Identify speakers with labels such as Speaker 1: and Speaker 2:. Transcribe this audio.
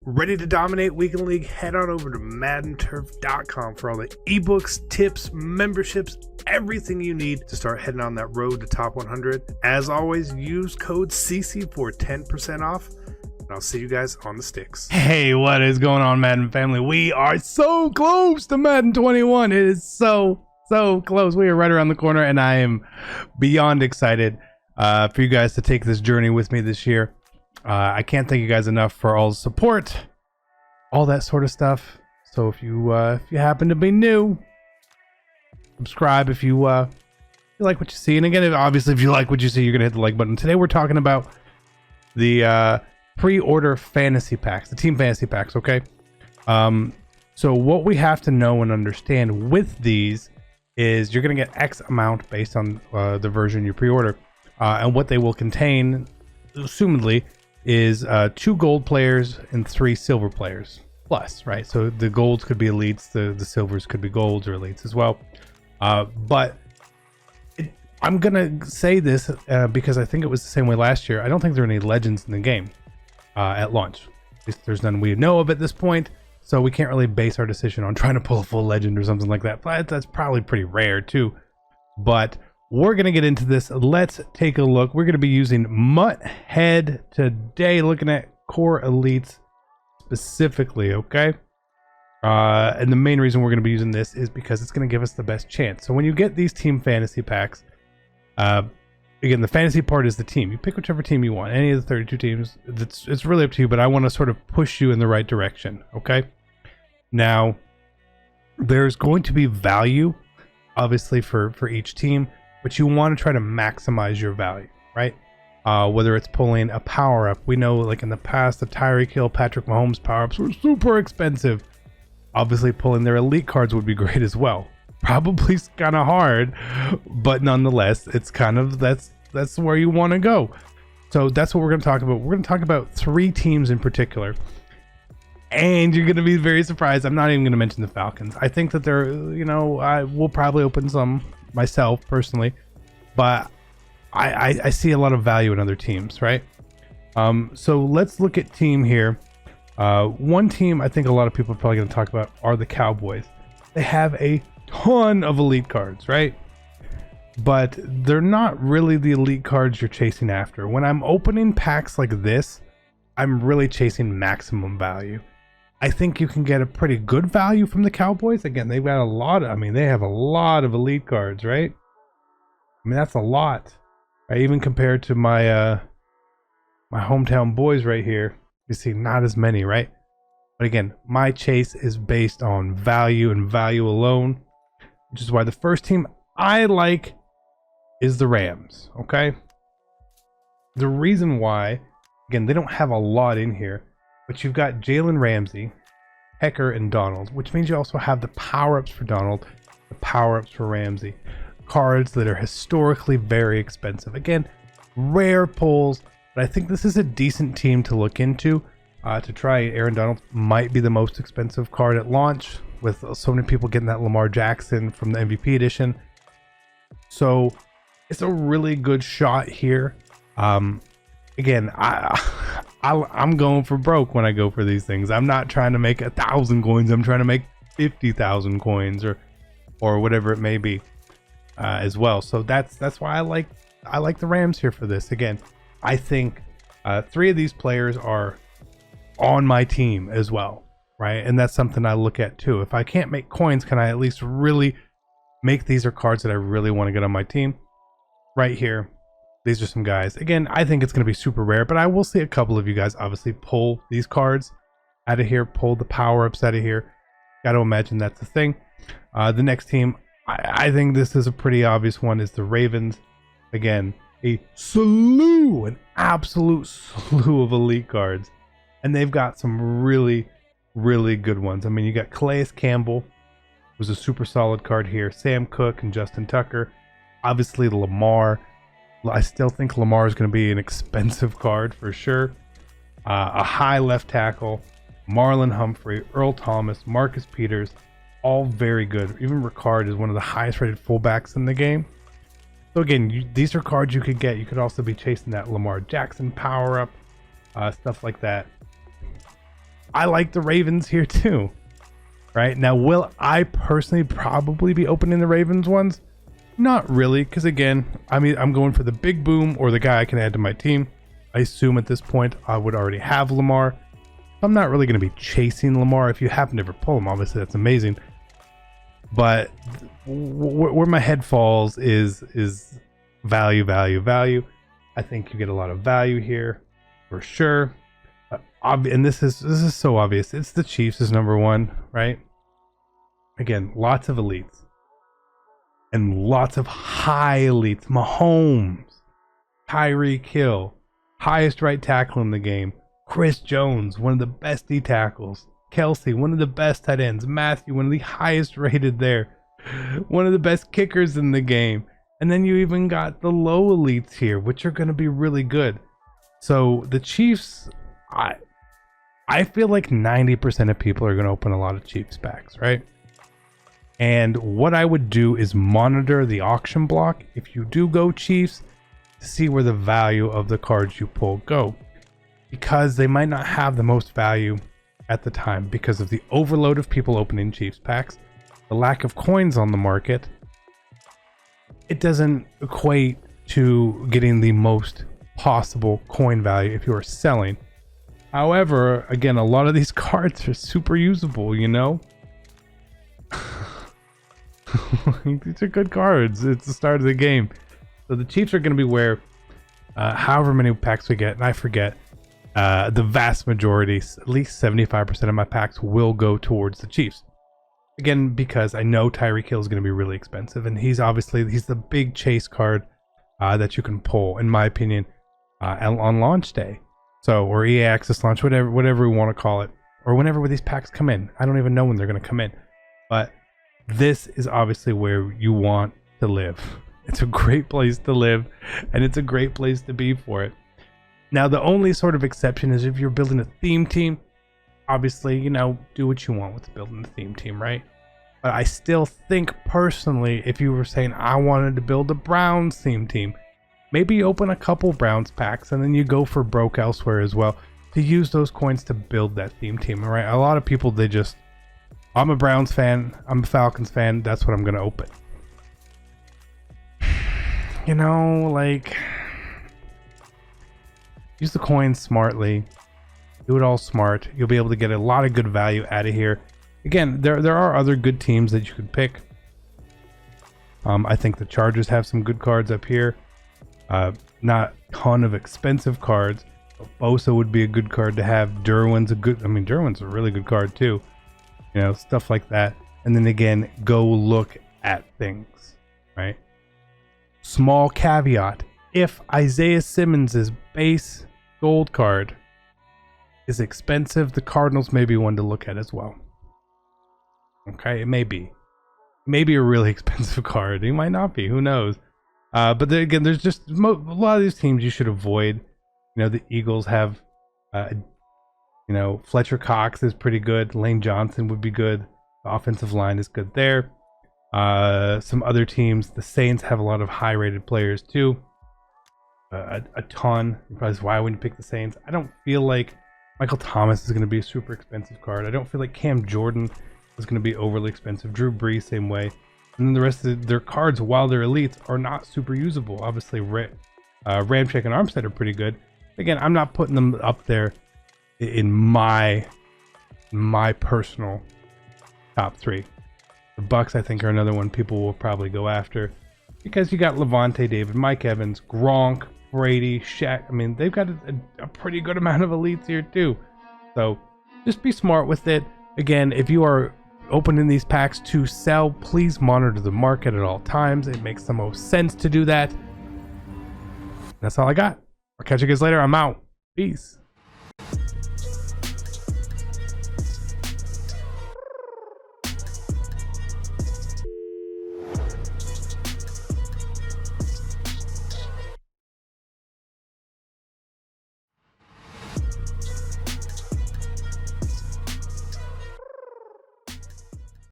Speaker 1: Ready to dominate Weekend League? Head on over to MaddenTurf.com for all the ebooks, tips, memberships, everything you need to start heading on that road to top 100. As always, use code CC for 10% off. And I'll see you guys on the sticks.
Speaker 2: Hey, what is going on, Madden family? We are so close to Madden 21. It is so close. We are right around the corner, and I am beyond excited for you guys to take this journey with me this year. I can't thank you guys enough for all the support, all that sort of stuff. So if you happen to be new, subscribe if you like what you see. And again, obviously, if you like what you see, you're gonna hit the like button. Today we're talking about the pre-order fantasy packs, the team fantasy packs. Okay. So what we have to know and understand with these is you're gonna get X amount based on the version you pre-order, and what they will contain, assumedly, is 2 gold players and 3 silver players plus, right? So the golds could be elites, the silvers could be golds or elites as well. But I'm gonna say this because I think it was the same way last year. I don't think there are any legends in the game at launch. At least there's none we know of at this point, so we can't really base our decision on trying to pull a full legend or something like that. But that's probably pretty rare too. But we're going to get into this. Let's take a look. We're going to be using Mutt Head today, looking at core elites specifically, okay? And the main reason we're going to be using this is because it's going to give us the best chance. So when you get these team fantasy packs, again, the fantasy part is the team. You pick whichever team you want, any of the 32 teams. It's really up to you, but I want to sort of push you in the right direction, okay? Now, there's going to be value, obviously, for each team, but you want to try to maximize your value, right? Whether it's pulling a power up. We know, like in the past, the Tyreek Hill, Patrick Mahomes power ups were super expensive. Obviously, pulling their elite cards would be great as well. Probably kind of hard, but nonetheless, it's kind of that's where you want to go. So that's what we're going to talk about. We're going to talk about 3 teams in particular, and you're going to be very surprised. I'm not even going to mention the Falcons. I think that they're, I will probably open some myself personally, but I see a lot of value in other teams, right? So let's look at team here. One team I think a lot of people are probably going to talk about are the Cowboys. They have a ton of elite cards, right? But they're not really the elite cards you're chasing after. When I'm opening packs like this, I'm really chasing maximum value. I think you can get a pretty good value from the Cowboys. Again, they've got they have a lot of elite cards, right? I mean, that's a lot, right? Even compared to my my hometown boys right here, you see not as many, right? But again, my chase is based on value and value alone, which is why the first team I like is the Rams, okay? The reason why, again, they don't have a lot in here, but you've got Jalen Ramsey, Hecker, and Donald, which means you also have the power-ups for Donald, the power-ups for Ramsey. Cards that are historically very expensive. Again, rare pulls, but I think this is a decent team to look into. To try, Aaron Donald might be the most expensive card at launch, with so many people getting that Lamar Jackson from the MVP edition. So it's a really good shot here. Again, I'm going for broke when I go for these things. I'm not trying to make 1,000 coins. I'm trying to make 50,000 coins or whatever it may be as well. So that's why I like the Rams here for this. Again, I think 3 of these players are on my team as well, right? And that's something I look at too. If I can't make coins, can I at least really make these are cards that I really want to get on my team? Right here, these are some guys. Again, I think it's going to be super rare, but I will see a couple of you guys obviously pull these cards out of here, pull the power-ups out of here. Got to imagine that's the thing. The next team, I think this is a pretty obvious one, is the Ravens. Again, an absolute slew of elite cards. And they've got some really, really good ones. I mean, you got Calais Campbell, who's a super solid card here. Sam Cook and Justin Tucker. Obviously, Lamar. I still think Lamar is going to be an expensive card for sure. A high left tackle. Marlon Humphrey, Earl Thomas, Marcus Peters. All very good. Even Ricard is one of the highest rated fullbacks in the game. So again, these are cards you could get. You could also be chasing that Lamar Jackson power up. Stuff like that. I like the Ravens here too. Right now, will I personally probably be opening the Ravens ones? Not really, because again, I mean, I'm going for the big boom or the guy I can add to my team. I assume at this point I would already have Lamar. I'm not really going to be chasing Lamar. If you happen to ever pull him, obviously that's amazing. But where my head falls is value. I think you get a lot of value here for sure. And this is so obvious. It's the Chiefs is number one, right? Again, lots of elites and lots of high elites. Mahomes, Tyreek Hill, highest right tackle in the game. Chris Jones, one of the best D tackles. Kelsey, one of the best tight ends. Matthew, one of the highest rated there. One of the best kickers in the game. And then you even got the low elites here, which are going to be really good. So the Chiefs, I feel like 90% of people are going to open a lot of Chiefs packs, right? And what I would do is monitor the auction block if you do go Chiefs to see where the value of the cards you pull go. Because they might not have the most value at the time because of the overload of people opening Chiefs packs, the lack of coins on the market. It doesn't equate to getting the most possible coin value if you are selling. However, again, a lot of these cards are super usable, you know? These are good cards. It's the start of the game. So the Chiefs are going to be where however many packs we get, and I forget, the vast majority, at least 75% of my packs will go towards the Chiefs. Again, because I know Tyreek Hill is going to be really expensive, and he's the big chase card that you can pull, in my opinion, on launch day. So, or EA Access launch, whatever we want to call it, or whenever these packs come in. I don't even know when they're going to come in, but this is obviously where you want to live. It's a great place to live, and it's a great place to be for it. Now, the only sort of exception is if you're building a theme team. Obviously, you know, do what you want with building the theme team, right? But I still think personally, if you were saying I wanted to build a Browns theme team, maybe open a couple Browns packs and then you go for broke elsewhere as well to use those coins to build that theme team, right? A lot of people, I'm a Browns fan, I'm a Falcons fan, that's what I'm going to open. You know, like, use the coins smartly. Do it all smart. You'll be able to get a lot of good value out of here. Again, there are other good teams that you could pick. I think the Chargers have some good cards up here. Not a ton of expensive cards. Bosa would be a good card to have. Derwin's a really good card too. You know, stuff like that. And then again, go look at things, right? Small caveat. If Isaiah Simmons' base gold card is expensive, the Cardinals may be one to look at as well. Okay, it may be a really expensive card. It might not be. Who knows? But then again, there's just a lot of these teams you should avoid. You know, the Eagles have, Fletcher Cox is pretty good. Lane Johnson would be good. The offensive line is good there. Some other teams, the Saints have a lot of high-rated players too. A ton. Probably why I wouldn't pick the Saints. I don't feel like Michael Thomas is going to be a super expensive card. I don't feel like Cam Jordan is going to be overly expensive. Drew Brees, same way. And then the rest of their cards, while they're elites, are not super usable. Obviously, Ramchick and Armstead are pretty good. Again, I'm not putting them up there in my personal top three. The Bucks, I think, are another one people will probably go after because you got Levante David, Mike Evans, Gronk, Brady, Shaq. I mean, they've got a pretty good amount of elites here too. So just be smart with it. Again, if you are opening these packs to sell, please monitor the market at all times. It makes the most sense to do that. That's all I got. I'll catch you guys later. I'm out. Peace.